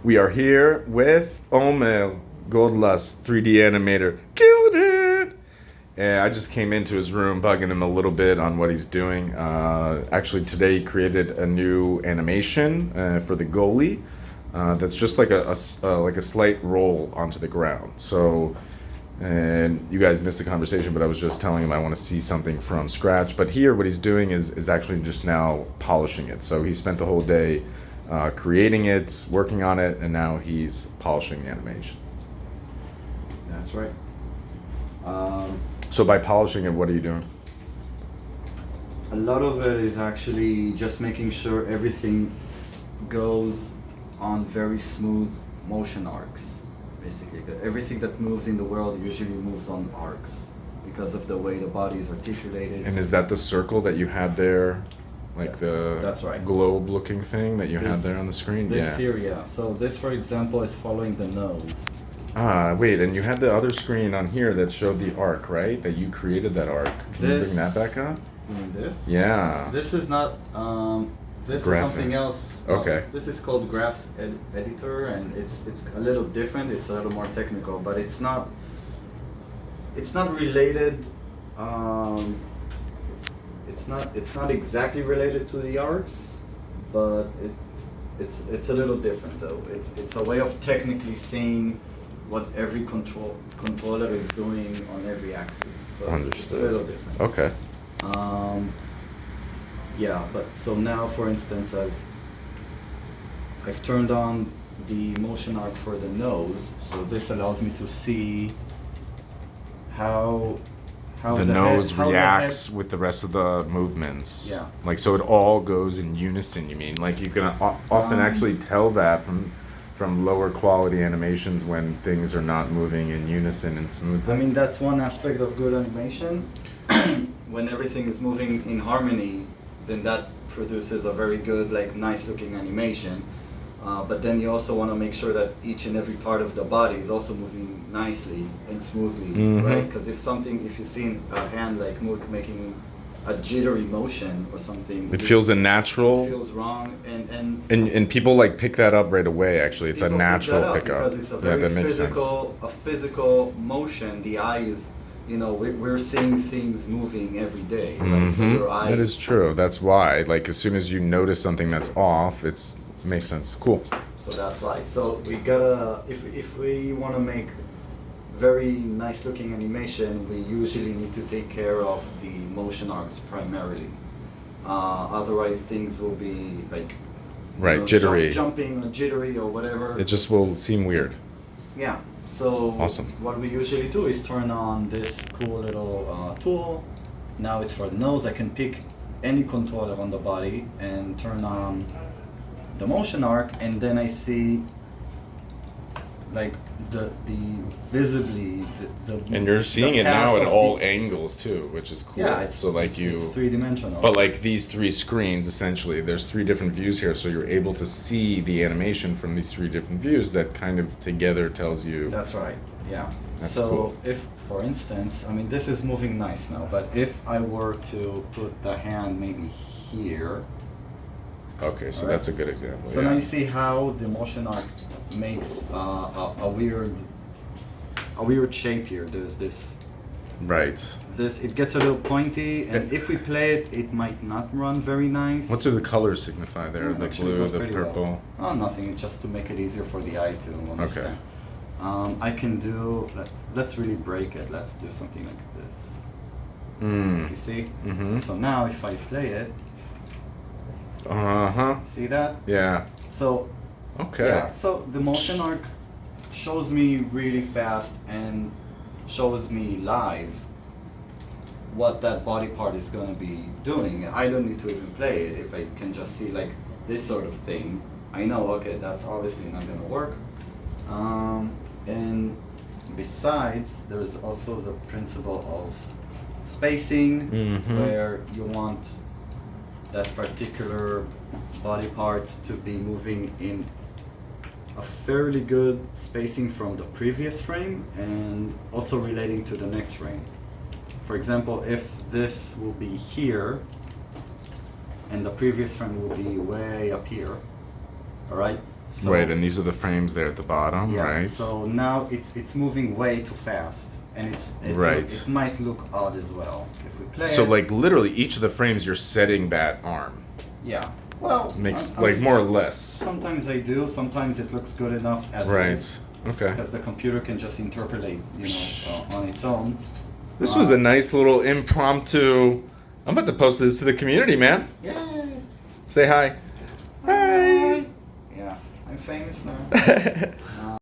We are here with Omer Goldlust, 3D animator. Killed it! And I just came into his room, bugging him a little bit on what he's doing. Actually, today he created a new animation for the Goalie. That's just like a slight roll onto the ground. So, and you guys missed the conversation, but I was just telling him I want to see something from scratch. But here, what he's doing is actually just now polishing it. So he spent the whole day creating it, working on it, and now he's polishing the animation. That's right. So by polishing it, what are you doing? A lot of it is actually just making sure everything goes on very smooth motion arcs. Basically, everything that moves in the world usually moves on arcs because of the way the body is articulated. And is that the circle that you had there? Like the That's right. globe-looking thing that you had there on the screen? This here, yeah. So this, for example, is following the nose. Ah, wait, and you had the other screen on here that showed the arc, right? That you created that arc. Can you bring that back up? You mean this? Yeah. This is not, this Graphic. is something else. Okay. This is called Graph Editor, and it's a little different. It's a little more technical, but it's not related. It's not exactly related to the arcs, but it's a little different though. It's a way of technically seeing what every controller is doing on every axis. So it's a little different. Okay. Yeah, but so now, for instance, I've turned on the motion arc for the nose, so this allows me to see how The nose reacts with the rest of the movements. Yeah. Like, so it all goes in unison, you mean? Like, you can often actually tell that from lower quality animations when things are not moving in unison and smoothly. I mean, that's one aspect of good animation. When everything is moving in harmony, then that produces a very good, like, nice looking animation. But then you also want to make sure that each and every part of the body is also moving nicely and smoothly, right? Because if you see a hand like making a jittery motion or something, it feels unnatural. It feels wrong, and people like pick that up right away. Actually, it's a natural pickup. Because it's a very physical motion. The eye is, we're seeing things moving every day, right? So your eye. That is true. That's why. Like, as soon as you notice something that's off, makes sense. Cool. So that's why. So we gotta, if we want to make very nice looking animation, we usually need to take care of the motion arcs primarily. Otherwise, things will be like jittery, jumping or jittery or whatever. It just will seem weird. Yeah. So awesome. What we usually do is turn on this cool little tool. Now it's for the nose. I can pick any controller on the body and turn on the motion arc, and then I see like the visibly the and you're seeing it now at all angles too, which is cool. Yeah, so like it's three-dimensional. But like these three screens, essentially, there's three different views here, so you're able to see the animation from these three different views that kind of together tells you. That's right. Yeah. That's so cool. If, for instance, I mean, this is moving nice now, but if I were to put the hand maybe here. Okay, so that's a good example. So now you see how the motion arc makes a weird shape here. There's this. Right. It gets a little pointy, and if we play it, it might not run very nice. What do the colors signify there? The blue, the purple? Well. Oh, nothing. It's just to make it easier for the eye to understand. Okay. I can do. Let's really break it. Let's do something like this. You see? So now if I play it. See that? Yeah. So. Okay. Yeah. So the motion arc shows me really fast and shows me live what that body part is going to be doing. I don't need to even play it. If I can just see like this sort of thing, I know, okay, that's obviously not going to work. And besides, there's also the principle of spacing, where you want that particular body part to be moving in a fairly good spacing from the previous frame and also relating to the next frame. For example, if this will be here and the previous frame will be way up here, all right? So, Right, and these are the frames there at the bottom, yeah, right? so now it's moving way too fast, and Right. it might look odd as well if we play So it. like literally each of the frames you're setting that arm. Yeah, well, Makes I like mean, more or less. Sometimes I do. Sometimes it looks good enough as Right. is, Okay. because the computer can just interpolate, on its own. This was a nice little impromptu. I'm about to post this to the community, man. Yay! Say hi. Hi. Yeah, I'm famous now.